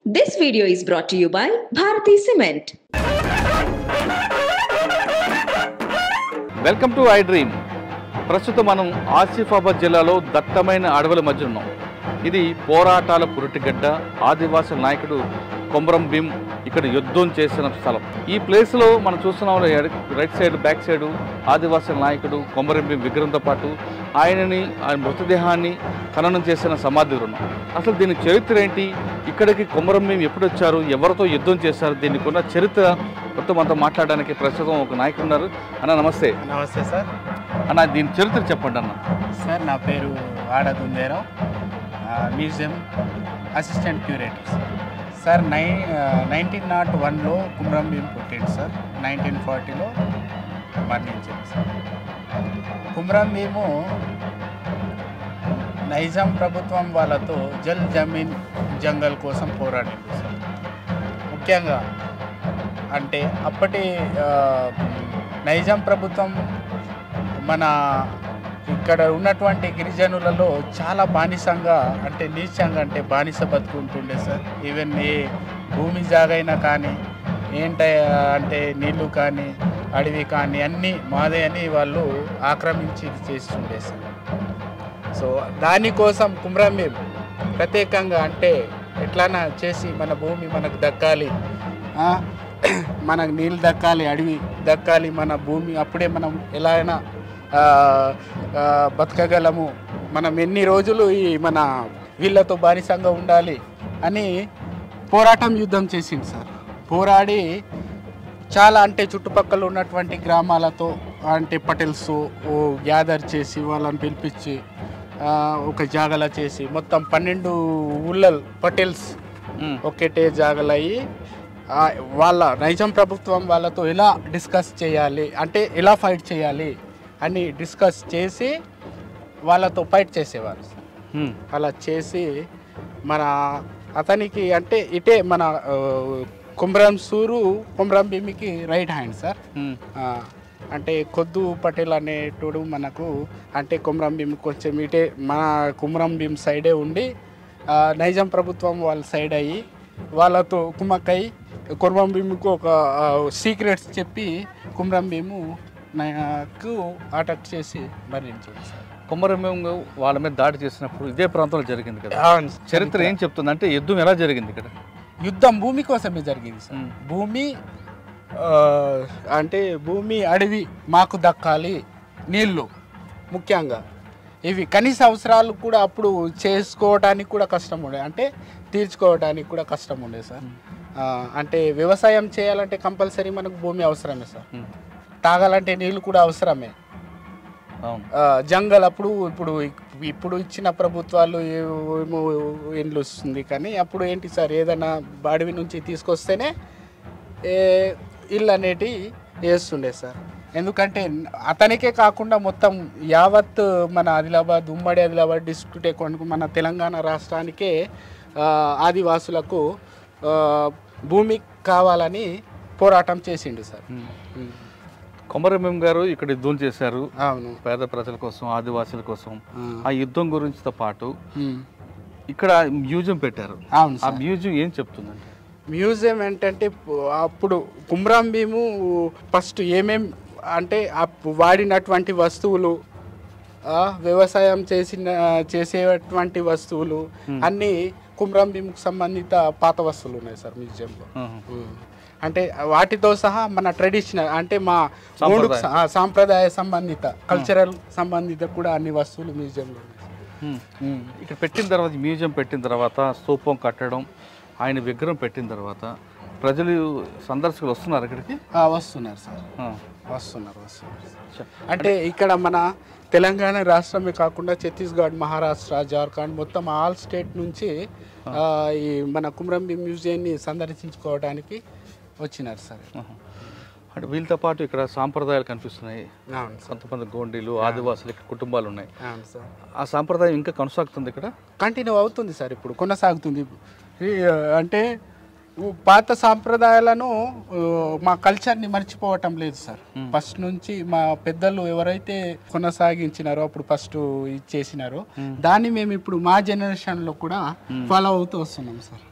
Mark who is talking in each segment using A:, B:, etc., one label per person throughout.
A: This video is brought to you by Bharati Cement.
B: Welcome to I dream. ప్రస్తుతం మనం ఆసిఫాబాద్ జిల్లాలో దట్టమైన అడవుల మధ్య ఉన్నాం. ఇది పోరాటాల పురిటిగడ్డ. ఆదివాసీ నాయకుడు కొమరం భీం ఇక్కడ యుద్ధం చేసిన స్థలం. ఈ ప్లేస్లో మనం చూస్తున్నాం రైట్ సైడ్ బ్యాక్ సైడ్ ఆదివాసీ నాయకుడు కొమరం భీం విగ్రహంతో పాటు ఆయన మృతదేహాన్ని ఖననం చేసిన సమాధి ఉన్నాం. అసలు దీని చరిత్ర ఏంటి, ఇక్కడికి కొమరం భీం ఎప్పుడు వచ్చారు, ఎవరితో యుద్ధం చేశారు, దీనికి ఉన్న చరిత్ర మొత్తం అంతా మాట్లాడడానికి ప్రస్తుతం ఒక నాయకుడు ఉన్నారు. అన్న నమస్తే.
C: నమస్తే సార్.
B: అన్న దీని చరిత్ర చెప్పండి అన్న.
C: సార్ నా పేరు Aada Dunderao, museum assistant curator sir. 1901లో కొమరం భీం పుట్టిండు సార్. 1940లో మరణించింది సార్. కొమరం భీము నైజాం ప్రభుత్వం వాళ్ళతో జల్ జమీన్ జంగల్ కోసం పోరాడిండు సార్. ముఖ్యంగా అంటే అప్పటి నైజాం ప్రభుత్వం మన ఇక్కడ ఉన్నటువంటి గిరిజనులలో చాలా బానిసంగా అంటే నీచంగా అంటే బానిస బతుకుంటుండే సార్. ఈవెన్ ఏ భూమి జాగైనా కానీ అంటే నీళ్లు కానీ అడవి కానీ అన్నీ మాదే అని వాళ్ళు ఆక్రమించి చేస్తుండే సార్. సో దానికోసం కొమరం భీం ప్రత్యేకంగా అంటే ఎట్లన్నా చేసి మన భూమి మనకు దక్కాలి, మనకు నీళ్ళు దక్కాలి, అడవి దక్కాలి, మన భూమి అప్పుడే మనం ఎలా అయినా బతకగలము, మనం ఎన్ని రోజులు ఈ మన వీళ్ళతో బానిసంగా ఉండాలి అని పోరాటం యుద్ధం చేసింది సార్. పోరాడి చాలా అంటే చుట్టుపక్కల ఉన్నటువంటి గ్రామాలతో అంటే పటేల్స్ గ్యాదర్ చేసి వాళ్ళని పిలిపించి ఒక జాగల చేసి మొత్తం 12 ఊళ్ళ పటేల్స్ ఒకటే జాగలు అయ్యి వాళ్ళ నైజాం ప్రభుత్వం వాళ్ళతో ఎలా డిస్కస్ చేయాలి అంటే ఎలా ఫైట్ చేయాలి అని డిస్కస్ చేసి వాళ్ళతో ఫైట్ చేసేవారు. అలా చేసి మన అతనికి అంటే ఇటే మన కొమరం భీమికి రైట్ హ్యాండ్ సార్. అంటే కొద్దు పటేల్ అనేటోడు మనకు అంటే కొమరం భీం కొంచెం ఇటే మన కొమరం భీం సైడే ఉండి నైజాం ప్రభుత్వం వాళ్ళ సైడ్ అయ్యి వాళ్ళతో కుమ్మక్కై కొమరం భీముకు ఒక సీక్రెట్స్ చెప్పి కొమరం భీము నాకు అటాక్ చేసి మరణించాడు సార్.
B: కొమరం భీం వాళ్ళ మీద దాడి చేసినప్పుడు ఇదే ప్రాంతంలో జరిగింది కదా. చరిత్ర ఏం చెప్తుంది అంటే యుద్ధం ఎలా జరిగింది ఇక్కడ?
C: యుద్ధం భూమి కోసమే జరిగింది సార్. భూమి అంటే భూమి అడవి మాకు దక్కాలి, నీళ్ళు ముఖ్యంగా ఇవి కనీస అవసరాలు కూడా అప్పుడు చేసుకోవడానికి కూడా కష్టం ఉండే, అంటే తీర్చుకోవడానికి కూడా కష్టం ఉండే సార్. అంటే వ్యవసాయం చేయాలంటే కంపల్సరీ మనకు భూమి అవసరమే సార్. తాగాలంటే నీళ్ళు కూడా అవసరమే. జంగల్ అప్పుడు ఇప్పుడు ఇచ్చిన ప్రభుత్వాలు ఏమో ఇండ్లు వస్తుంది, కానీ అప్పుడు ఏంటి సార్ ఏదైనా అడవి నుంచి తీసుకొస్తేనే ఇల్లు అనేటి వేస్తుండే సార్. ఎందుకంటే అతనికే కాకుండా మొత్తం యావత్ మన ఆదిలాబాద్ ఉమ్మడి ఆదిలాబాద్ డిస్ట్రిక్టే కొనుక్కు మన తెలంగాణ రాష్ట్రానికే ఆదివాసులకు భూమి కావాలని పోరాటం చేసిండు సార్.
B: కొమరం భీం గారు ఇక్కడ యుద్ధం చేశారు.
C: అవును,
B: పేద ప్రజల కోసం, ఆదివాసుల కోసం. ఆ యుద్ధం గురించితో పాటు ఇక్కడ మ్యూజియం పెట్టారు.
C: అవును,
B: ఆ మ్యూజియం ఏం చెప్తుందండి?
C: మ్యూజియం ఏంటంటే అప్పుడు కొమరం భీము ఫస్ట్ ఏమేం అంటే వాడినటువంటి వస్తువులు, వ్యవసాయం చేసేటువంటి వస్తువులు అన్నీ కొమరం భీముకు సంబంధిత పాత వస్తువులు ఉన్నాయి సార్ మ్యూజియంలో. అంటే వాటితో సహా మన ట్రెడిషనల్ అంటే మా సాంప్రదాయ సంబంధిత కల్చరల్ సంబంధిత కూడా అన్ని వస్తువులు మ్యూజియంలో ఉన్నాయి.
B: ఇక్కడ పెట్టిన తర్వాత మ్యూజియం పెట్టిన తర్వాత స్తూపం కట్టడం, ఆయన విగ్రహం పెట్టిన తర్వాత ప్రజలు సందర్శకులు వస్తున్నారు ఇక్కడికి?
C: వస్తున్నారు సార్, వస్తున్నారు. అంటే ఇక్కడ మన తెలంగాణ రాష్ట్రమే కాకుండా ఛత్తీస్గఢ్, మహారాష్ట్ర, జార్ఖండ్ మొత్తం ఆల్ స్టేట్ నుంచి ఈ మన కొమరం భీం మ్యూజియంని సందర్శించుకోవడానికి వచ్చినారు సార్.
B: అంటే వీళ్ళతో పాటు ఇక్కడ సాంప్రదాయాలు కనిపిస్తున్నాయి. కొంతమంది గోండీలు, ఆదివాసులు ఇక్కడ కుటుంబాలు ఉన్నాయి. ఆ సాంప్రదాయం ఇంకా కొనసాగుతుంది ఇక్కడ?
C: కంటిన్యూ అవుతుంది సార్, ఇప్పుడు కొనసాగుతుంది. అంటే పాత సాంప్రదాయాలను మా కల్చర్ని మర్చిపోవటం లేదు సార్. ఫస్ట్ నుంచి మా పెద్దలు ఎవరైతే కొనసాగించినారో అప్పుడు ఫస్ట్ ఇచ్చేసినారో దాన్ని మేము ఇప్పుడు మా జనరేషన్లో కూడా ఫాలో అవుతూ వస్తున్నాం సార్.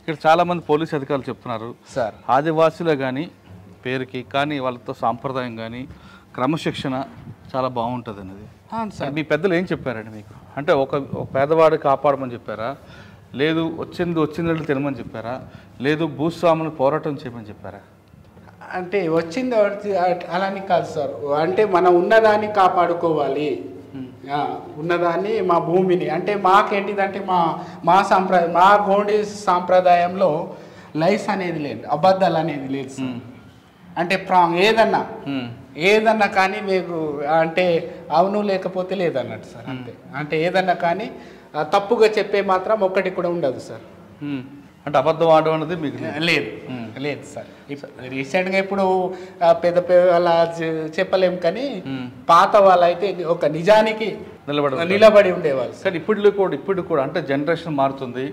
B: ఇక్కడ చాలామంది పోలీస్ అధికారులు చెప్తున్నారు
C: సార్
B: ఆదివాసులే కానీ పేరుకి కానీ వాళ్ళతో సాంప్రదాయం కానీ క్రమశిక్షణ చాలా బాగుంటుంది అనేది.
C: అవును సార్.
B: మీ పెద్దలు ఏం చెప్పారండి మీకు? అంటే ఒక పేదవాడు కాపాడమని చెప్పారా, లేదు వచ్చింది తినమని చెప్పారా, లేదు భూస్వాములు పోరాటం చేయమని చెప్పారా?
C: అంటే వచ్చింది అలాని కాదు సార్. అంటే మనం ఉన్నదాన్ని కాపాడుకోవాలి, ఉన్నదాన్ని మా భూమిని. అంటే మాకేంటిదంటే మా గోండి సాంప్రదాయంలో లైస్ అనేది లేదు, అబద్ధాలు అనేది లేదు సార్. అంటే ఏదన్నా కానీ మీకు అంటే అవును లేకపోతే లేదన్నట్టు సార్. అంటే ఏదన్నా కానీ తప్పుగా చెప్పే మాత్రం ఒక్కటి కూడా ఉండదు సార్.
B: అంటే అబద్ధం ఆడడం అనేది మీకు
C: లేదు సార్. రీసెంట్గా ఇప్పుడు పెద్ద అలా చెప్పలేము, కానీ పాత వాళ్ళైతే ఒక నిజానికి నిలబడి ఉండేవాళ్ళు.
B: కానీ ఇప్పుడు కూడా అంటే జనరేషన్ మారుతుంది,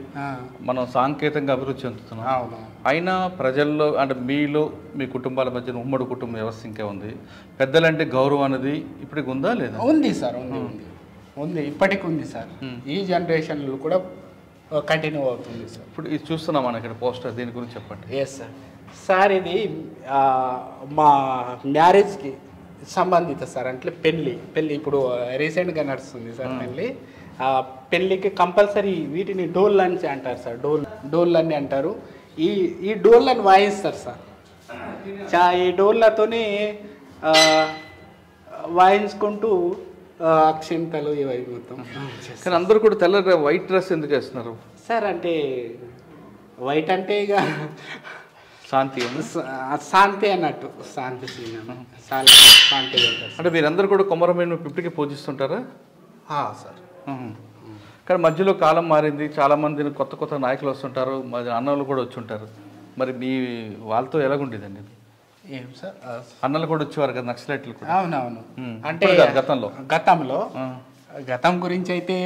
B: మనం సాంకేతికంగా అభివృద్ధి చెందుతున్నాం. అయినా ప్రజల్లో అంటే మీలో మీ కుటుంబాల మధ్య ఉమ్మడి కుటుంబ వ్యవస్థ ఇంకా ఉంది. పెద్దలంటే గౌరవం అనేది ఇప్పటికి ఉందా లేదా?
C: ఉంది సార్, ఉంది ఇప్పటికి ఉంది సార్. ఈ జనరేషన్లో కూడా కంటిన్యూ అవుతుంది సార్.
B: ఇప్పుడు ఇది చూస్తున్నాం మనం ఇక్కడ పోస్టర్, దీని గురించి చెప్పండి.
C: Yes sir. సార్ ఇది మా మ్యారేజ్కి సంబంధిత సార్. అంటే పెళ్ళి ఇప్పుడు రీసెంట్గా నడుస్తుంది సార్ పెళ్ళి. పెళ్ళికి కంపల్సరీ వీటిని డోళ్ళు అని అంటారు సార్. డోళ్ళు అని అంటారు. ఈ డోళ్ళని వాయిస్తారు సార్. ఈ డోళ్ళతోనే వాయించుకుంటూ అక్షింతలు ఇవి మొత్తం.
B: కానీ అందరూ కూడా తెల్ల వైట్ డ్రెస్ ఎందుకు వేస్తున్నారు
C: సార్? అంటే వైట్ అంటే ఇక శాంతి అన్నట్టు, శాంతి
B: అంటే మీరందరూ కూడా కొమరమేను పిప్పటికి పూజిస్తుంటారా
C: సార్?
B: కానీ మధ్యలో కాలం మారింది, చాలామంది కొత్త నాయకులు వస్తుంటారు, మరి అన్నలు కూడా వచ్చి ఉంటారు. మరి మీ వాళ్ళతో ఎలాగుండేదండి?
C: ఏం సార్,
B: అన్నలు కూడా వచ్చేవారు కదా నక్సలైట్లు?
C: అవునవును. అంటే గతం గురించి అయితే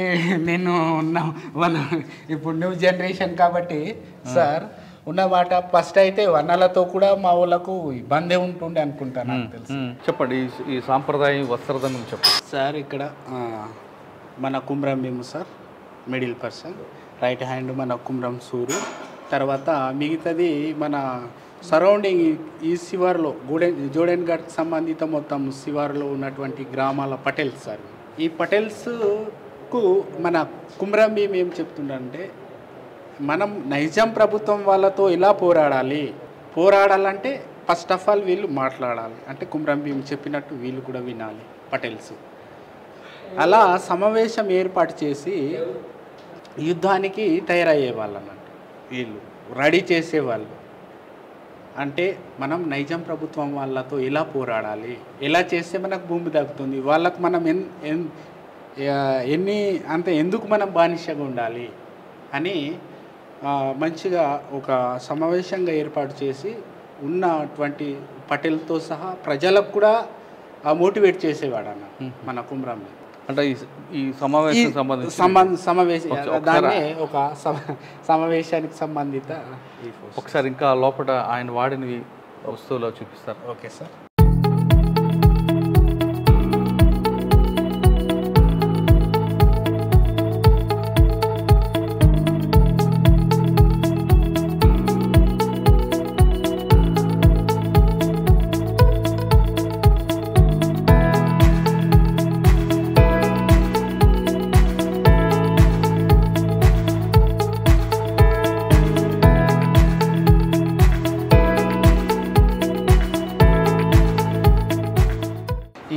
C: నేను ఇప్పుడు న్యూ జనరేషన్ కాబట్టి సార్ ఉన్నమాట. ఫస్ట్ అయితే అన్నలతో కూడా మా వాళ్ళకు ఇబ్బంది ఉంటుండే అనుకుంటాను, తెలుసు.
B: చెప్పండి ఈ సాంప్రదాయం వస్త్రధారణ చెప్పండి
C: సార్. ఇక్కడ మన కుమ్రం మేము sir middle person, right hand మన కుమ్రం సూరు, తర్వాత మిగతాది మన సరౌండింగ్ ఈ శివార్లో జోడెన్ ఘాట్కి సంబంధిత మొత్తం శివార్లో ఉన్నటువంటి గ్రామాల పటేల్స్ సార్. ఈ పటేల్స్కు మన కుమ్రం భీమ్ ఏం చెప్తుండంటే, మనం నైజాం ప్రభుత్వం వాళ్ళతో ఇలా పోరాడాలంటే ఫస్ట్ ఆఫ్ ఆల్ వీళ్ళు మాట్లాడాలి. అంటే కుమ్రం భీమ్ చెప్పినట్టు వీళ్ళు కూడా వినాలి పటేల్స్. అలా సమావేశం ఏర్పాటు చేసి యుద్ధానికి తయారయ్యేవాళ్ళు అన్నట్టు, వీళ్ళు రెడీ చేసేవాళ్ళు. అంటే మనం నైజాం ప్రభుత్వం వాళ్ళతో ఎలా పోరాడాలి, ఎలా చేస్తే మనకు భూమి దక్కుతుంది, వాళ్ళకు మనం ఎందుకు మనం బానిసగా ఉండాలి అని మంచిగా ఒక సమావేశంగా ఏర్పాటు చేసి ఉన్నటువంటి పటేల్తో సహా ప్రజలకు కూడా మోటివేట్ చేసేవాడు అన్న మన కుమ్రం.
B: అంటే ఈ సమావేశం
C: దాన్ని ఒక సమావేశానికి సంబంధిత.
B: ఒకసారి ఇంకా లోపల ఆయన వాడిని వస్తువులో చూపిస్తారు.
C: Okay sir.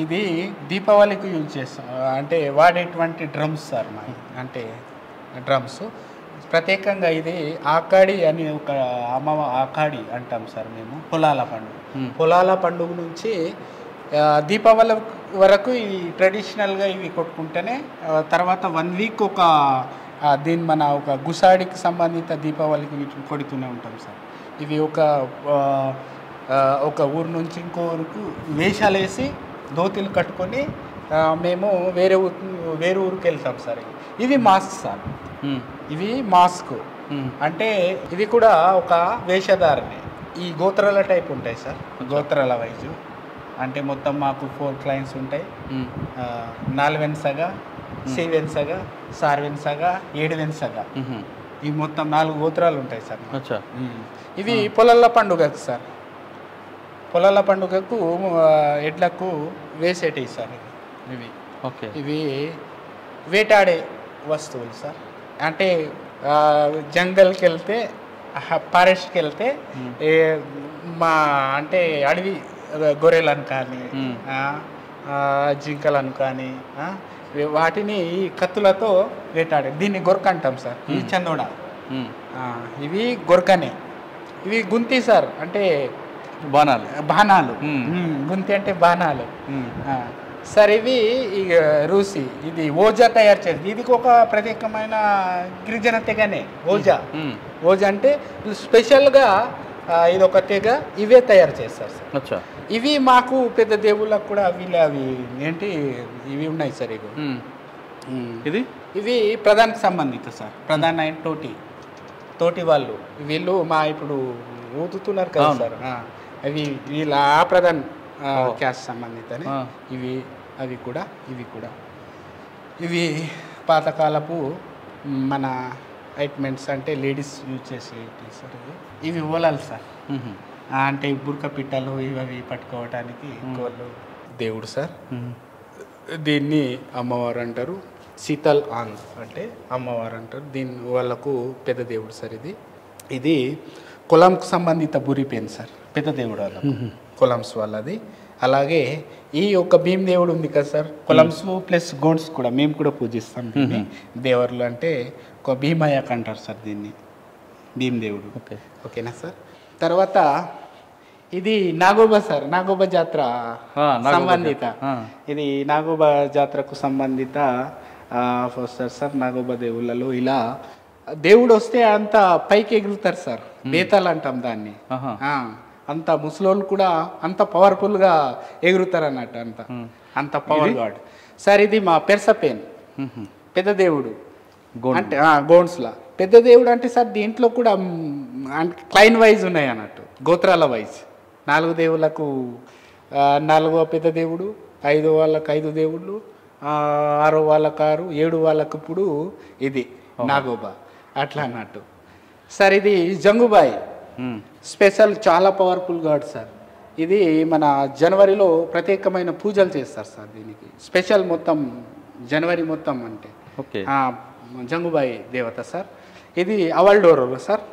C: ఇది దీపావళికి యూజ్ చేస్తాం, అంటే వాడేటువంటి డ్రమ్స్ సార్ మా. అంటే డ్రమ్స్ ప్రత్యేకంగా ఇది ఆకాడి అని ఒక ఆకాడి అంటాం సార్ మేము. పొలాల పండుగ నుంచి దీపావళి వరకు ఈ ట్రెడిషనల్గా ఇవి కొట్టుకుంటేనే తర్వాత 1 వీక్ ఒక దీని మన ఒక గుసాడికి సంబంధిత దీపావళికి వీటిని కొడుతూనే ఉంటాం సార్. ఇవి ఒక ఊరు నుంచి ఇంకో ఊరికి వేషాలు వేసి దోతిలు కట్టుకొని మేము వేరే ఊరికి వెళ్తాం సార్. ఇవి మాస్క్ సార్, ఇవి మాస్క్. అంటే ఇది కూడా ఒక వేషధారనే. ఈ గోత్రాల టైప్ ఉంటాయి సార్, గోత్రాల వైజు. అంటే మొత్తం మాకు 4 క్లైంట్స్ ఉంటాయి. 4 వెన్సగా, 6 వెన్సగా, 7 వెన్సగా, 7 వెన్సగా ఈ మొత్తం 4 గోత్రాలు ఉంటాయి సార్.
B: అచ్చా.
C: ఇవి పొలాల పండుగకు సార్, పొలాల పండుగకు ఎడ్లకు వేసేటివి సార్ ఇవి.
B: ఓకే.
C: ఇవి వేటాడే వస్తువులు సార్. అంటే జంగల్కి వెళ్తే, ఫారెస్ట్కి వెళ్తే మా అంటే అడవి గొర్రెలను కానీ జింకలను కానీ వాటిని ఈ కత్తులతో వేటాడే, దీన్ని గొరక అంటాం సార్. ఈ చందోడ ఇవి గొరకనే. ఇవి గుంతి సార్, అంటే బాణాలు. గుంతి అంటే బాణాలు సార్. ఇవి రూసి, ఇది ఓజా తయారు చేసి, ఇది ఒక ప్రత్యేకమైన గిరిజన తెగనే ఓజా అంటే స్పెషల్గా ఇది ఒక తెగ, ఇవే తయారు చేస్తారు సార్. ఇవి మాకు పెద్ద దేవుళ్ళకు కూడా అవి ఏంటి ఇవి ఉన్నాయి సార్. ఇవి ప్రధానికి సంబంధిత సార్. ప్రధాన తోటి వాళ్ళు వీళ్ళు మా ఇప్పుడు ఊదుతున్నారు కదా సార్, అవి వీళ్ళ ఆ ప్రధాన క్యాస్ట్ సంబంధితనే ఇవి కూడా ఇవి పాతకాలపు మన ఐట్మెంట్స్, అంటే లేడీస్ యూజ్ చేసేవి సార్. ఇవి ఓలాలు సార్, అంటే బుర్క పిట్టలు ఇవి పట్టుకోవటానికి కోళ్ళు దేవుడు సార్. దీన్ని అమ్మవారు అంటారు, శీతల్ ఆంగ్ అంటే అమ్మవారు అంటారు. వాళ్ళకు పెద్ద దేవుడు సార్. ఇది కొలంకు సంబంధిత బురిపేన్ సార్, పెద్ద దేవుడు వాళ్ళకు, కొలంస్ వాళ్ళది. అలాగే ఈ యొక్క భీమ్ దేవుడు ఉంది కదా సార్, కొలంస్ ప్లస్ గోండ్స్ కూడా మేము కూడా పూజిస్తాం దీన్ని. దేవర్లు అంటే భీమయ్యకు అంటారు సార్ దీన్ని, భీమ్ దేవుడు. ఓకేనా సార్. తర్వాత ఇది నాగోబా సార్, నాగోబా జాతర సంబంధిత. ఇది నాగోబా జాతరకు సంబంధిత సార్. నాగోబా దేవుళ్ళలో ఇలా దేవుడు వస్తే అంత పైకి ఎగురుతారు సార్, బేతాలు అంటాం దాన్ని. అంత ముసలోళ్ళు కూడా అంత పవర్ఫుల్గా ఎగురుతారు అన్నట్టు, అంత పవర్ గాడ్ సార్. ఇది మా పెర్సపేన్ పెద్ద దేవుడు, అంటే గోండ్స్లా పెద్ద దేవుడు. అంటే సార్ దీంట్లో కూడా క్లైన్ వైజ్ ఉన్నాయి అన్నట్టు, గోత్రాల వైజ్. 4 దేవుళ్ళకు 4వ పెద్ద దేవుడు, 5 వాళ్ళకు 5 దేవుళ్ళు, 6 వాళ్ళకు 6, 7 వాళ్ళకు ఇప్పుడు ఇది నాగోబా అట్లా అన్నట్టు సార్. ఇది జంగుబాయి స్పెషల్, చాలా పవర్ఫుల్ గాడ్ సార్. ఇది మన జనవరిలో ప్రత్యేకమైన పూజలు చేస్తారు సార్ దీనికి, స్పెషల్ మొత్తం జనవరి మొత్తం అంటే జంగుబాయి దేవత సార్. ఇది అవల్డోరో సార్,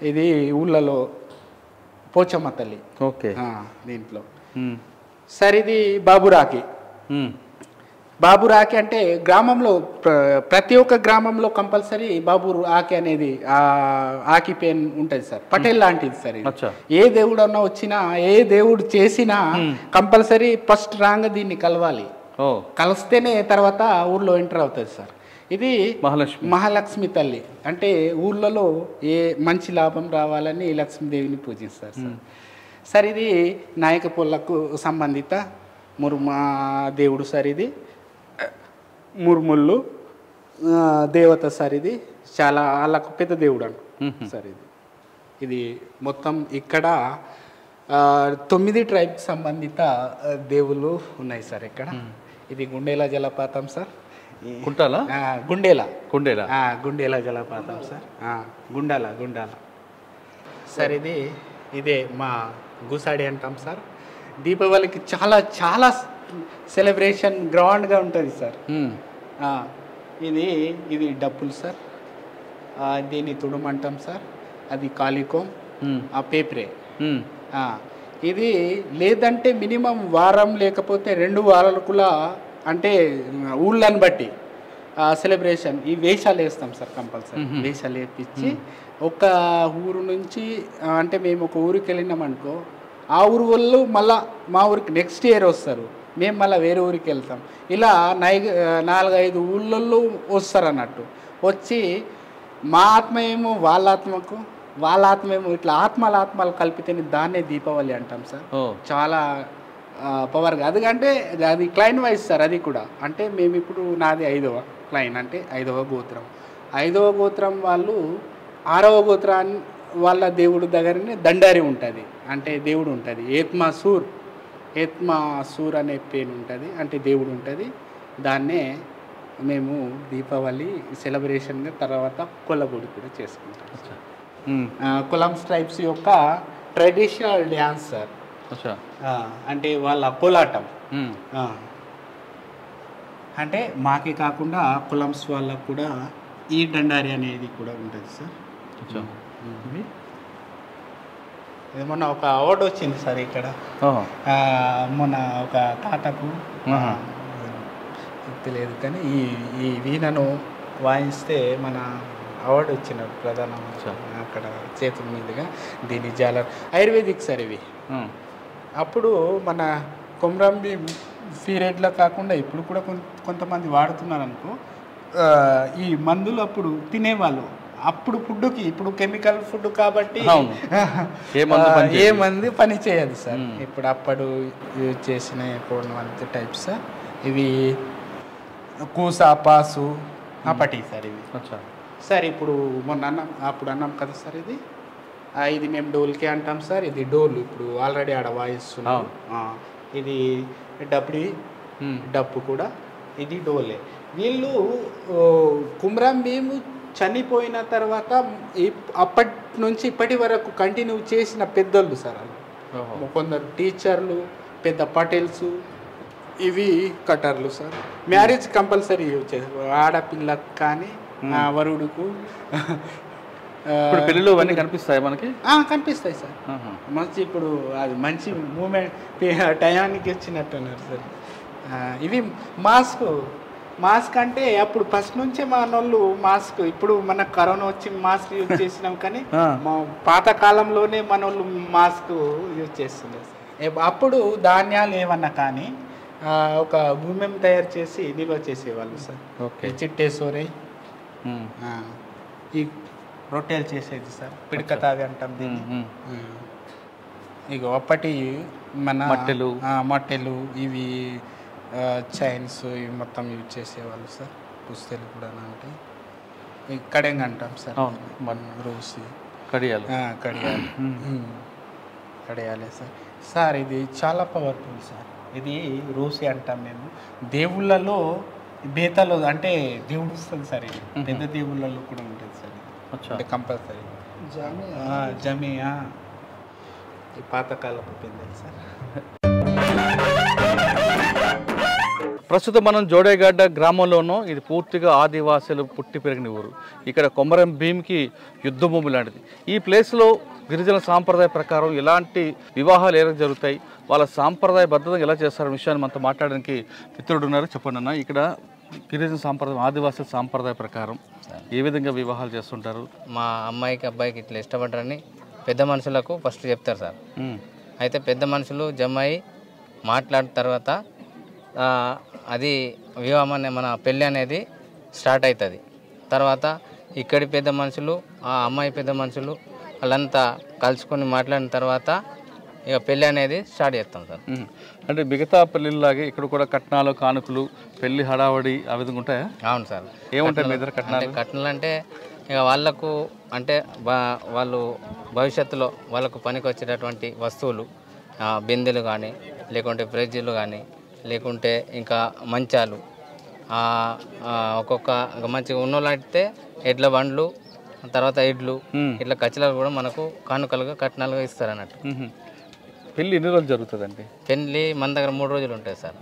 C: ఇది ఊళ్ళలో పోచమ్మ తల్లి.
B: ఓకే.
C: దీంట్లో సార్ ఇది బాబురాకి. బాబురాకి అంటే గ్రామంలో ప్రతి ఒక్క గ్రామంలో కంపల్సరీ బాబు ఆకి అనేది ఆకి పేన్ ఉంటుంది సార్, పటేల్ లాంటిది సార్. ఏ దేవుడు అన్నా వచ్చినా, ఏ దేవుడు చేసినా కంపల్సరీ ఫస్ట్ రాంగ్ దీన్ని కలవాలి. కలిస్తేనే తర్వాత ఊర్లో ఎంటర్ అవుతుంది సార్. ఇది మహాలక్ష్మి తల్లి, అంటే ఊళ్ళలో ఏ మంచి లాభం రావాలని లక్ష్మీదేవిని పూజిస్తారు సార్. సార్ ఇది నాయకపోళ్లకు సంబంధిత ముర్మా దేవుడు సార్. ఇది ముర్ముళ్ళు దేవత సార్. ఇది చాలా వాళ్ళకు పెద్ద దేవుడు అంట సార్. ఇది మొత్తం ఇక్కడ 9 ట్రైబ్కి సంబంధిత దేవుళ్ళు ఉన్నాయి సార్ ఇక్కడ. ఇది గుండేల జలపాతం సార్. గుండేల జలపాతం సార్. గుండాల సార్. ఇదే మా గుసాడి అంటాం సార్. దీపావళికి చాలా చాలా సెలబ్రేషన్ గ్రాండ్గా ఉంటుంది సార్. ఇది డప్పులు సార్, దీన్ని తుడుమంటాం సార్. అది కాలికోం, ఆ పేపరే. ఇది లేదంటే మినిమం వారం లేకపోతే 2 వారాలకులా, అంటే ఊళ్ళని బట్టి సెలబ్రేషన్ ఈ వేషాలు వేస్తాం సార్. కంపల్సరీ వేషాలు వేపించి ఒక ఊరు నుంచి, అంటే మేము ఒక ఊరికి వెళ్ళినాం అనుకో, ఆ ఊరు వాళ్ళు మళ్ళీ మా ఊరికి నెక్స్ట్ ఇయర్ వస్తారు, మేము మళ్ళీ వేరే ఊరికి వెళ్తాం. ఇలా 4-5 ఊళ్ళల్లో వస్తారు అన్నట్టు. వచ్చి మా ఆత్మ ఏమో వాళ్ళ ఆత్మకు, వాళ్ళ ఆత్మ ఏమో ఇట్లా ఆత్మలు కలిపితేనే దాన్నే దీపావళి అంటాం సార్. చాలా పవర్గా అందుకంటే అది క్లైన్ వైజ్ సార్. అది కూడా అంటే మేము ఇప్పుడు నాది 5వ క్లైన్, అంటే 5వ గోత్రం. 5వ గోత్రం వాళ్ళు 6వ గోత్రాన్ని వాళ్ళ దేవుడు దగ్గరనే దండారి ఉంటుంది, అంటే దేవుడు ఉంటుంది. ఏత్మాసూర్ అనే పేరు ఉంటుంది, అంటే దేవుడు ఉంటుంది. దాన్నే మేము దీపావళి సెలబ్రేషన్గా తర్వాత కొల్లగొడి కూడా చేసుకుంటాం. కొలం స్ట్రైప్స్ యొక్క ట్రెడిషనల్ డ్యాన్స్ సార్. అంటే వాళ్ళ కోలాటం. అంటే మాకే కాకుండా కొలంస్ వాళ్ళకు కూడా ఈ దండారి అనేది కూడా ఉంటుంది సార్. మొన్న ఒక అవార్డు వచ్చింది సార్ ఇక్కడ. మొన్న ఒక తాతకు తెలియదు కానీ ఈ వీణను వాయిస్తే మన అవార్డు వచ్చిన ప్రధాన అక్కడ చేతుల మీదుగా దీని జాలర్ ఆయుర్వేదిక్ సార్ ఇవి. అప్పుడు మన కొమరంబి పీరియడ్లో కాకుండా ఇప్పుడు కూడా కొంతమంది వాడుతున్నారు అనుకో. ఈ మందులు అప్పుడు తినేవాళ్ళు. అప్పుడు ఫుడ్కి ఇప్పుడు కెమికల్ ఫుడ్ కాబట్టి ఏ మంది పని చేయదు సార్. ఇప్పుడు అప్పుడు యూజ్ చేసిన కొన్ని టైప్స్ ఇవి కూసా పాసు అప్పటి సార్ ఇవి సార్. ఇప్పుడు మొన్న అప్పుడు అన్నాం కదా సార్, ఇది మేము డోల్కే అంటాం సార్. ఇది డోల్ ఇప్పుడు ఆల్రెడీ ఆడ వాయిస్తున్నాం. ఇది డప్పు కూడా, ఇది డోలే. వీళ్ళు కుమ్రం భీము చనిపోయిన తర్వాత అప్పటి నుంచి ఇప్పటి వరకు కంటిన్యూ చేసిన పెద్దోళ్ళు సార్. కొందరు టీచర్లు, పెద్ద పటేల్స్, ఇవి కటర్లు సార్. మ్యారేజ్ కంపల్సరీ యూజ్ చేస్తారు. ఆడపిల్లకు కానీ వరుడుకు
B: పెళ్ళిలో అవన్నీ కనిపిస్తాయి మనకి.
C: కనిపిస్తాయి సార్. మంచి ఇప్పుడు అది మంచి మూమెంట్ టయానికి వచ్చినట్టున్నారు సార్. ఇవి మాస్క్ అంటే అప్పుడు ఫస్ట్ నుంచే మా వాళ్ళు మాస్క్. ఇప్పుడు మన కరోనా వచ్చి మాస్క్ యూజ్ చేసినాం కానీ మా పాత కాలంలోనే మన వాళ్ళు మాస్క్ యూజ్ చేస్తున్నారు. అప్పుడు ధాన్యాలు ఏమన్నా కానీ ఒక భూమి తయారు చేసి నిల్వ చేసేవాళ్ళు సార్. చిట్టేసోరే ఈ రొట్టెలు చేసేది సార్. పిడకతావి అంటాం దీన్ని. ఇక అప్పటి మన మట్టెలు ఇవి చైన్స్ ఇవి మొత్తం యూజ్ చేసేవాళ్ళు సార్. పుస్తలు కూడా అంటే కడెంగ్ అంటాం సార్. రోసి కడియాలే సార్. సార్ ఇది చాలా పవర్ఫుల్ సార్. ఇది రోసి అంటాం మేము. దేవుళ్ళలో బేతలో అంటే దేవుడు వస్తుంది సార్. ఇది పెద్ద దేవుళ్ళలో కూడా ఉంటుంది సార్. అంటే కంపల్సరీ జమియా ఈ పాతకాలపు పెద్దలు సార్.
B: ప్రస్తుతం మనం జోడేగడ్డ గ్రామంలోనూ. ఇది పూర్తిగా ఆదివాసులు పుట్టి పెరిగిన ఊరు. ఇక్కడ కొమరం భీమ్కి యుద్ధ భూమి లాంటిది. ఈ ప్లేస్లో గిరిజన సాంప్రదాయ ప్రకారం ఎలాంటి వివాహాలు ఎలా జరుగుతాయి, వాళ్ళ సాంప్రదాయ బద్ధత ఎలా చేస్తారనే విషయాన్ని మనతో మాట్లాడడానికి మిత్రుడు ఉన్నారు. చెప్పండి అన్న, ఇక్కడ గిరిజన సాంప్రదాయం ఆదివాసుల సాంప్రదాయ ప్రకారం ఏ విధంగా వివాహాలు చేస్తుంటారు?
D: మా అమ్మాయికి అబ్బాయికి ఇట్లా ఇష్టపడ్డారని పెద్ద మనుషులకు ఫస్ట్ చెప్తారు సార్. అయితే పెద్ద మనుషులు జమ్మాయి మాట్లాడిన తర్వాత అది వివాహం అనే మన పెళ్ళి అనేది స్టార్ట్ అవుతుంది. తర్వాత ఇక్కడి పెద్ద మనుషులు ఆ అమ్మాయి పెద్ద మనుషులు వాళ్ళంతా కలుసుకొని మాట్లాడిన తర్వాత ఇక పెళ్ళి అనేది స్టార్ట్ చేస్తాం సార్.
B: అంటే మిగతా పెళ్ళిళ్ళలాగే ఇక్కడ కూడా కట్నాలు, కానుకలు, పెళ్లి హడావడి ఆ విధంగా ఉంటాయా?
D: అవును సార్.
B: ఏముంటాయి మీ దగ్గర కట్నాలు?
D: కట్నాలు అంటే ఇక వాళ్ళకు అంటే వాళ్ళు భవిష్యత్తులో వాళ్ళకు పనికి వచ్చేటటువంటి వస్తువులు, బిందెలు కానీ, లేకుంటే ఫ్రిడ్జ్లు కానీ, లేకుంటే ఇంకా మంచాలు, ఒక్కొక్క మంచిగా ఉన్నోళ్ళు అయితే ఎడ్ల బండ్లు, తర్వాత ఇడ్లు, ఇట్లా కచ్చలాలు కూడా మనకు కానుకలుగా కట్నాలుగా ఇస్తారు అన్నట్టు.
B: పెళ్ళి ఎన్ని రోజులు జరుగుతుందండి?
D: పెళ్ళి మన దగ్గర 3 రోజులు ఉంటాయి సార్.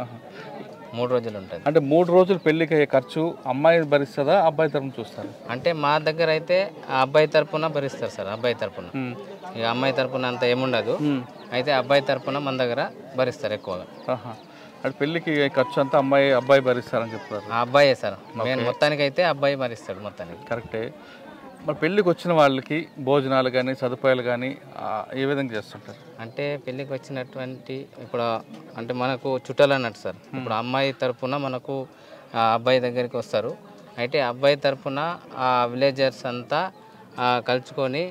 D: 3 రోజులు ఉంటుంది.
B: అంటే 3 రోజులు పెళ్ళికి అయ్యే ఖర్చు అమ్మాయి భరిస్తుందా, అబ్బాయి తరఫున చూస్తారు?
D: అంటే మా దగ్గర అయితే అబ్బాయి తరఫున భరిస్తారు సార్. అబ్బాయి తరఫున, ఇక అమ్మాయి తరఫున అంత ఏముండదు. అయితే అబ్బాయి తరఫున మన దగ్గర భరిస్తారు ఎక్కువగా.
B: అంటే పెళ్ళికి ఖర్చు అంతా అబ్బాయి భరిస్తారని చెప్తారు?
D: అబ్బాయే సార్. మొత్తానికి అయితే అబ్బాయి భరిస్తాడు మొత్తానికి.
B: కరెక్టే. మరి పెళ్ళికి వచ్చిన వాళ్ళకి భోజనాలు కానీ, సదుపాయాలు కానీ ఏ విధంగా చేస్తుంటారు?
D: అంటే పెళ్ళికి వచ్చినటువంటి ఇప్పుడు అంటే మనకు చుట్టాలు అన్నట్టు సార్. ఇప్పుడు అమ్మాయి తరఫున మనకు అబ్బాయి దగ్గరికి వస్తారు. అయితే అబ్బాయి తరఫున ఆ విలేజర్స్ అంతా కలుసుకొని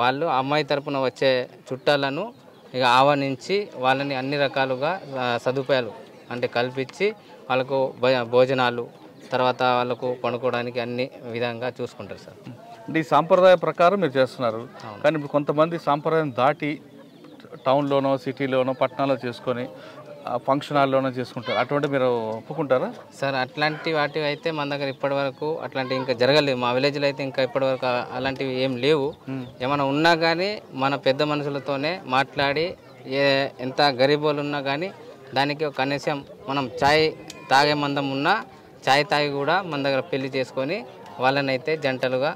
D: వాళ్ళు అమ్మాయి తరఫున వచ్చే చుట్టాలను ఇక ఆహ్వానించి వాళ్ళని అన్ని రకాలుగా సదుపాయాలు అంటే కల్పించి వాళ్ళకు భోజనాలు, తర్వాత వాళ్ళకు పడుకోవడానికి అన్ని విధంగా చూసుకుంటారు సార్.
B: అంటే ఈ సాంప్రదాయ ప్రకారం మీరు చేస్తున్నారు. కానీ ఇప్పుడు కొంతమంది సాంప్రదాయం దాటి టౌన్లోనో, సిటీలోనో, పట్టణాల్లో చేసుకొని ఫంక్షన్ హాల్లోనే చేసుకుంటారు, అటువంటి మీరు ఒప్పుకుంటారా?
D: సార్ అట్లాంటి వాటివి అయితే మన దగ్గర ఇప్పటి వరకు అట్లాంటివి ఇంకా జరగలేదు. మా విలేజ్లో అయితే ఇంకా ఇప్పటి వరకు అలాంటివి ఏం లేవు. ఏమైనా ఉన్నా కానీ మన పెద్ద మనుషులతోనే మాట్లాడి ఎంత గరీబోళ్ళు ఉన్నా కానీ దానికి కనీసం మనం ఛాయ్ తాగే మందం ఉన్నా ఛాయ్ తాగి కూడా మన దగ్గర పెళ్లి చేసుకొని వాళ్ళని అయితే జంటలుగా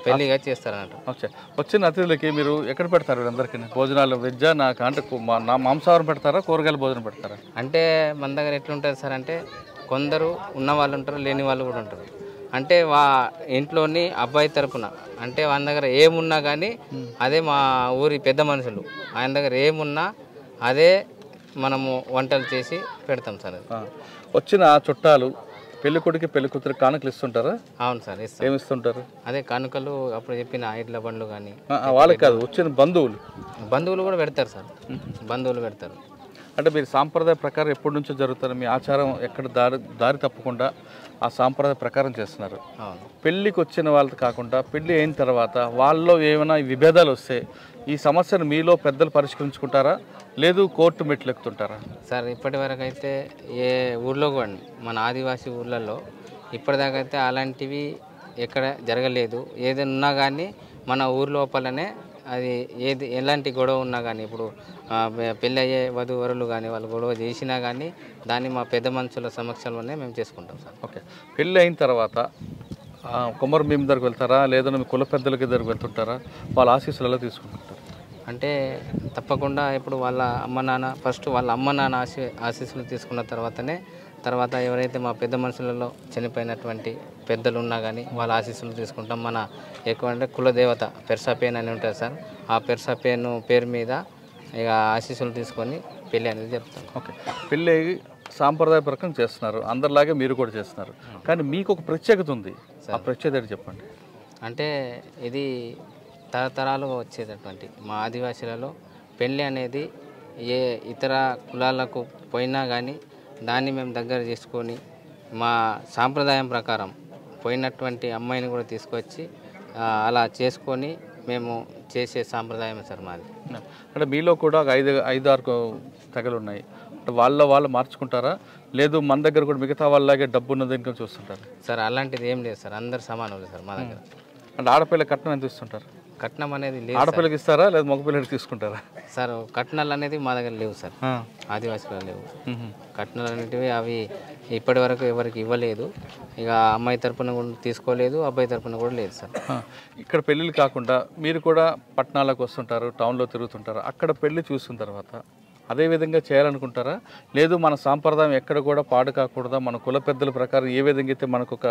D: పెళ్లిగా చేస్తారన్నట్టు.
B: ఓకే, వచ్చిన అతిథులకి మీరు ఎక్కడ పెడతారు వీళ్ళందరికీ భోజనాలు? వెజ్జా నాకు అంటే నా మాంసాహారం పెడతారా, కూరగాయల భోజనం పెడతారా?
D: అంటే మన దగ్గర ఎట్లుంటుంది సార్ అంటే కొందరు ఉన్న వాళ్ళు ఉంటారు, లేని వాళ్ళు కూడా ఉంటారు. అంటే ఇంట్లోని అబ్బాయి తరపున అంటే వాళ్ళ దగ్గర ఏమున్నా కానీ అదే మా ఊరి పెద్ద మనుషులు ఆయన దగ్గర ఏమున్నా అదే మనము వంటలు చేసి పెడతాం సార్.
B: వచ్చిన చుట్టాలు పెళ్లి కొడుకు పెళ్లి కూతురు కానుకలు ఇస్తుంటారా?
D: అవును సార్, ఇస్తాం.
B: ఏమి ఇస్తుంటారు?
D: అదే కానుకలు అప్పుడు చెప్పిన ఇడ్ల బండ్లు కానీ.
B: వాళ్ళకి కాదు, వచ్చిన బంధువులు
D: కూడా పెడతారు సార్, బంధువులు పెడతారు.
B: అంటే మీరు సాంప్రదాయ ప్రకారం ఎప్పటి నుంచో జరుగుతారు, మీ ఆచారం ఎక్కడ దారి తప్పకుండా ఆ సాంప్రదాయ ప్రకారం చేస్తున్నారు. పెళ్ళికి వచ్చిన వాళ్ళతో కాకుండా పెళ్ళి అయిన తర్వాత వాళ్ళలో ఏమైనా విభేదాలు వస్తే ఈ సమస్యను మీలో పెద్దలు పరిష్కరించుకుంటారా, లేదు కోర్టు మెట్లు ఎక్కుతుంటారా?
D: సార్ ఇప్పటి వరకు అయితే ఏ ఊర్లో కూడా మన ఆదివాసీ ఊర్లలో ఇప్పటిదాకా అయితే అలాంటివి ఎక్కడ జరగలేదు. ఏదైనా ఉన్నా కానీ మన ఊరు లోపలనే అది ఎలాంటి గొడవ ఉన్నా కానీ ఇప్పుడు పెళ్ళి అయ్యే వధువరులు కానీ వాళ్ళు గొడవ చేసినా కానీ దాన్ని మా పెద్ద మనుషుల సమక్షంలోనే మేము చేసుకుంటాం సార్.
B: ఓకే, పెళ్ళి అయిన తర్వాత కొమ్మరం భీం దగ్గరికి వెళ్తారా, లేదా మీ కుల పెద్దలకి దగ్గరికి వెళ్తుంటారా? వాళ్ళ ఆశీస్సులు ఎలా తీసుకుంటుంటారు?
D: అంటే తప్పకుండా ఇప్పుడు వాళ్ళ అమ్మ నాన్న ఫస్ట్ వాళ్ళ అమ్మ నాన్న ఆశీస్సులు తీసుకున్న తర్వాత ఎవరైతే మా పెద్ద మనుషులలో చనిపోయినటువంటి పెద్దలు ఉన్నా కానీ వాళ్ళ ఆశీస్సులు తీసుకుంటాం. మన ఎక్కువ అంటే కులదేవత పెర్సాపేన్ అని ఉంటుంది సార్, ఆ పెర్సాపేన్ పేరు మీద ఇక ఆశీస్సులు తీసుకొని పెళ్ళి అనేది చెప్తాం.
B: ఓకే, పెళ్ళి సాంప్రదాయ ప్రకారం చేస్తున్నారు, అందరిలాగే మీరు కూడా చేస్తున్నారు, కానీ మీకు ఒక ప్రత్యేకత ఉంది, ఆ ప్రత్యేకత చెప్పండి.
D: అంటే ఇది తరతరాలు వచ్చేటటువంటి మా ఆదివాసీలలో పెళ్ళి అనేది ఏ ఇతర కులాలకు పోయినా కానీ దాన్ని మేము దగ్గర చేసుకొని మా సాంప్రదాయం ప్రకారం పోయినటువంటి అమ్మాయిని కూడా తీసుకొచ్చి అలా చేసుకొని మేము చేసే సాంప్రదాయం సార్ మాది.
B: అంటే మీలో కూడా ఒక 5-6 తెగలు ఉన్నాయి, అంటే వాళ్ళు మార్చుకుంటారా, లేదు మన దగ్గర కూడా మిగతా వాళ్ళలాగే డబ్బు ఉన్నది ఇంకా చూస్తుంటారు?
D: సార్ అలాంటిది ఏం లేదు సార్, అందరు సమానులు సార్ మా దగ్గర.
B: అంటే ఆడపిల్ల కట్నం ఎంత ఇస్తుంటారు?
D: కట్నం అనేది లేదు.
B: ఆడపిల్లకి ఇస్తారా లేదా మగపిల్లకి తీసుకుంటారా?
D: సార్ కట్నాలు అనేది మా దగ్గర లేవు సార్, ఆదివాసీలో లేవు కట్నాలు అనేటివి. అవి ఇప్పటి వరకు ఎవరికి ఇవ్వలేదు, ఇక అమ్మాయి తరపున కూడా తీసుకోలేదు, అబ్బాయి తరపున కూడా లేదు సార్.
B: ఇక్కడ పెళ్ళిళ్ళు కాకుండా మీరు కూడా పట్టణాలకు వస్తుంటారు, టౌన్లో తిరుగుతుంటారు, అక్కడ పెళ్ళి చూసిన తర్వాత అదే విధంగా చేయాలనుకుంటారా, లేదు మన సాంప్రదాయం ఎక్కడ కూడా పాడు కాకూడదా, మన కుల పెద్దల ప్రకారం ఏ విధంగా అయితే మనకు ఒక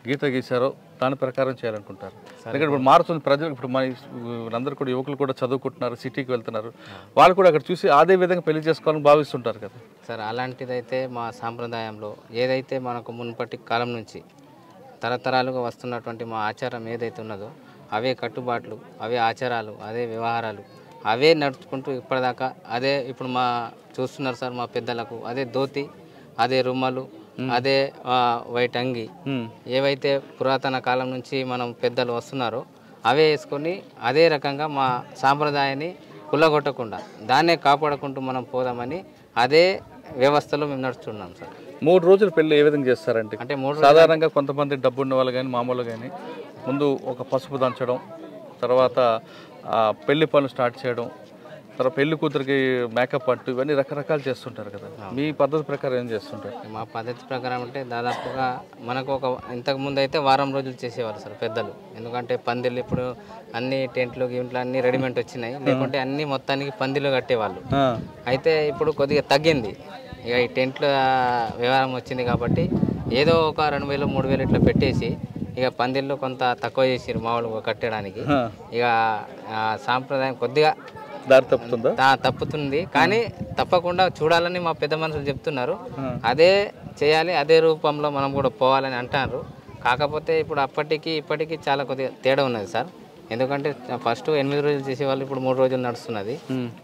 B: గీత గీశారో దాని ప్రకారం చేయాలనుకుంటారు? ఎందుకంటే ఇప్పుడు మారుతుంది ప్రజలు, ఇప్పుడు మన అందరూ కూడా యువకులు కూడా చదువుకుంటున్నారు, సిటీకి వెళ్తున్నారు, వాళ్ళు కూడా అక్కడ చూసి అదే విధంగా పెళ్లి చేసుకోవాలని భావిస్తుంటారు కదా
D: సార్. అలాంటిదైతే మా సాంప్రదాయంలో ఏదైతే మనకు మునుపటి కాలం నుంచి తరతరాలుగా వస్తున్నటువంటి మా ఆచారం ఏదైతే ఉన్నదో అవే కట్టుబాట్లు, అవే ఆచారాలు, అదే వ్యవహారాలు అవే నడుచుకుంటూ ఇప్పటిదాకా అదే ఇప్పుడు మా చూస్తున్నారు సార్. మా పెద్దలకు అదే ధోతి, అదే రుమాలు, అదే వైట్ అంగి, ఏవైతే పురాతన కాలం నుంచి మనం పెద్దలు వస్తున్నారో అవే వేసుకొని అదే రకంగా మా సాంప్రదాయాన్ని కుల్లగొట్టకుండా దాన్నే కాపాడుకుంటూ మనం పోదామని అదే వ్యవస్థలో మేము నడుస్తున్నాం సార్.
B: 3 రోజులు పెళ్ళి ఏ విధంగా చేస్తారంటే
D: అంటే
B: సాధారణంగా కొంతమంది డబ్బు ఉన్న వాళ్ళు కానీ మామూలు కానీ ముందు ఒక పసుపు దంచడం, తర్వాత పెళ్లి పనులు స్టార్ట్ చేయడం, తర్వాత పెళ్లి కూతురికి మేకప్ అంటూ ఇవన్నీ రకరకాలు చేస్తుంటారు కదా, మీ పద్ధతి ప్రకారం ఏం చేస్తుంటారు?
D: మా పద్ధతి ప్రకారం అంటే దాదాపుగా మనకు ఇంతకుముందు అయితే వారం రోజులు చేసేవారు సార్ పెద్దలు. ఎందుకంటే పందిళ్ళు ఇప్పుడు అన్ని టెంట్లు గింట్లు అన్ని రెడీమేడ్ వచ్చినాయి, లేకుంటే అన్ని మొత్తానికి పందిళ్ళు కట్టేవాళ్ళు. అయితే ఇప్పుడు కొద్దిగా తగ్గింది, ఇక ఈ టెంట్ల వ్యవహారం వచ్చింది కాబట్టి ఏదో ఒక 2000 3000 ఇట్లా పెట్టేసి ఇక పందిళ్ళు కొంత తక్కువ చేసిరు మామూలుగా కట్టడానికి. ఇక సాంప్రదాయం కొద్దిగా
B: దారి తప్పుతుందా?
D: తప్పుతుంది, కానీ తప్పకుండా చూడాలని మా పెద్ద మనుషులు చెప్తున్నారు. అదే చేయాలి, అదే రూపంలో మనం కూడా పోవాలని అంటున్నారు. కాకపోతే ఇప్పుడు అప్పటికి ఇప్పటికీ చాలా కొద్దిగా తేడా ఉన్నది సార్. ఎందుకంటే ఫస్ట్ 8 రోజులు చేసేవాళ్ళు ఇప్పుడు 3 రోజులు నడుస్తున్నది.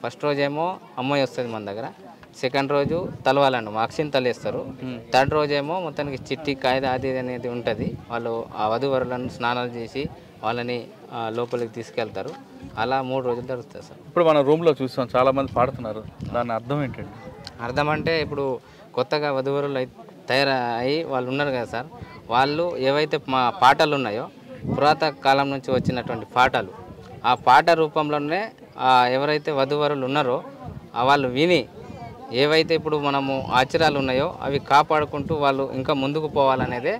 D: ఫస్ట్ రోజేమో అమ్మాయి వస్తుంది మన దగ్గర, సెకండ్ రోజు తలవాలండి అక్షిని తలేస్తారు, థర్డ్ రోజేమో మొత్తానికి చిట్టి కాయద అది అనేది ఉంటుంది. వాళ్ళు ఆ వధువరులను స్నానాలు చేసి వాళ్ళని లోపలికి తీసుకెళ్తారు. అలా 3 రోజులు జరుగుతుంది సార్.
B: ఇప్పుడు మన రూమ్లో చూస్తాం చాలామంది పాడుతున్నారు, దాని అర్థం ఏంటండి?
D: అర్థం అంటే ఇప్పుడు కొత్తగా వధువరులు తయారయ్యి వాళ్ళు ఉన్నారు కదా సార్, వాళ్ళు ఏవైతే మా పాటలు ఉన్నాయో పురాతన కాలం నుంచి వచ్చినటువంటి పాటలు, ఆ పాట రూపంలోనే ఎవరైతే వధువరులు ఉన్నారో వాళ్ళు విని ఏవైతే ఇప్పుడు మనము ఆచారాలు ఉన్నాయో అవి కాపాడుకుంటూ వాళ్ళు ఇంకా ముందుకు పోవాలనేదే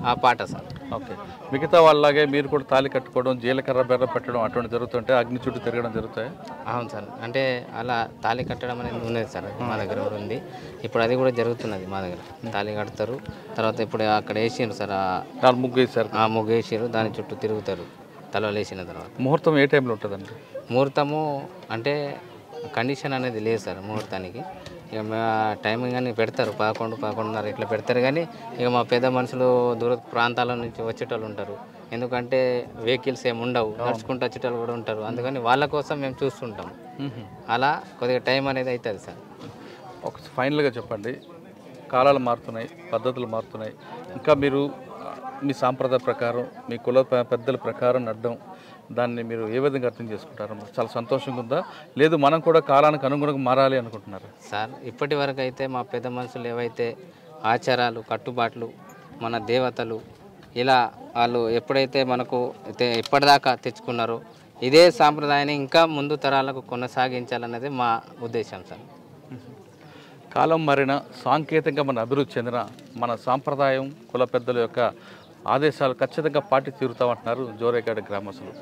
D: ఆ పాట సార్.
B: ఓకే, మిగతా వాళ్ళలాగే మీరు కూడా తాళి కట్టుకోవడం, జీలకర్ర బెర్ర పెట్టడం అటువంటి జరుగుతుంటే అగ్ని చుట్టూ తిరగడం జరుగుతాయి?
D: అవును సార్, అంటే అలా తాళి కట్టడం అనేది ఉన్నది సార్, మా దగ్గర కూడా ఉంది. ఇప్పుడు అది కూడా జరుగుతున్నది మా దగ్గర. తాళి కడతారు, తర్వాత ఇప్పుడు అక్కడ వేసారు సార్,
B: ముగ్గు వేసారు,
D: ఆ ముగ్గు వేసారు, దాని చుట్టూ తిరుగుతారు తలలో వేసిన తర్వాత.
B: ముహూర్తం ఏ టైంలో ఉంటుందండి?
D: ముహూర్తము అంటే కండిషన్ అనేది లేదు సార్ ముహూర్తానికి. ఇక మా టైమింగ్ అని పెడతారు 11, 11:30 ఇట్లా పెడతారు. కానీ ఇక మా పెద్ద మనుషులు దూర ప్రాంతాల నుంచి వచ్చేటోళ్ళు ఉంటారు, ఎందుకంటే వెహికల్స్ ఏమి ఉండవు, నడుచుకుంటూ వచ్చేటోళ్ళు కూడా ఉంటారు. అందుకని వాళ్ళ కోసం మేము చూస్తుంటాం. అలా కొద్దిగా టైం అనేది అవుతుంది సార్.
B: ఒక ఫైనల్గా చెప్పండి, కాలాలు మారుతున్నాయి, పద్ధతులు మారుతున్నాయి, ఇంకా మీరు మీ సాంప్రదాయ ప్రకారం మీ కుల పెద్దల ప్రకారం నడడం, దాన్ని మీరు ఏ విధంగా అర్థం చేసుకుంటారు? చాలా సంతోషంగా ఉందా, లేదు మనం కూడా కాలానికి అనుగుణంగా మారాలి అనుకుంటున్నారు?
D: సార్ ఇప్పటి వరకు అయితే మా పెద్ద మనుషులు ఏవైతే ఆచారాలు, కట్టుబాట్లు, మన దేవతలు ఇలా వాళ్ళు ఎప్పుడైతే మనకు ఇప్పటిదాకా తెచ్చుకున్నారో ఇదే సాంప్రదాయాన్ని ఇంకా ముందు తరాలకు కొనసాగించాలన్నది మా ఉద్దేశం సార్.
B: కాలం మారిన సాంకేతికంగా మన అభివృద్ధి చెందిన మన సాంప్రదాయం, కుల పెద్దల యొక్క ఆదేశాలు ఖచ్చితంగా పాటి తీరుతామంటున్నారు జోరేగఢ్ గ్రామస్తులు.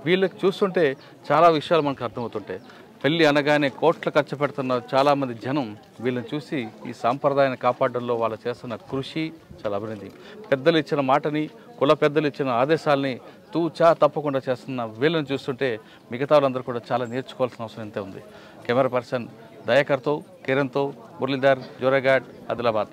B: వీళ్ళకి చూస్తుంటే చాలా విషయాలు మనకు అర్థమవుతుంటాయి. పెళ్ళి అనగానే కోట్లు ఖర్చు పెడుతున్న చాలామంది జనం వీళ్ళని చూసి ఈ సాంప్రదాయాన్ని కాపాడడంలో వాళ్ళు చేస్తున్న కృషి చాలా అభినందన. పెద్దలు ఇచ్చిన మాటని, కుల పెద్దలు ఇచ్చిన ఆదేశాలని తూచా తప్పకుండా చేస్తున్న వీళ్ళని చూస్తుంటే మిగతా వాళ్ళందరూ కూడా చాలా నేర్చుకోవాల్సిన అవసరం ఎంతే ఉంది. కెమెరా పర్సన్ దయాకర్తో, కిరణ్తో, మురళీధర్, జోరేఘాట్, ఆదిలాబాద్.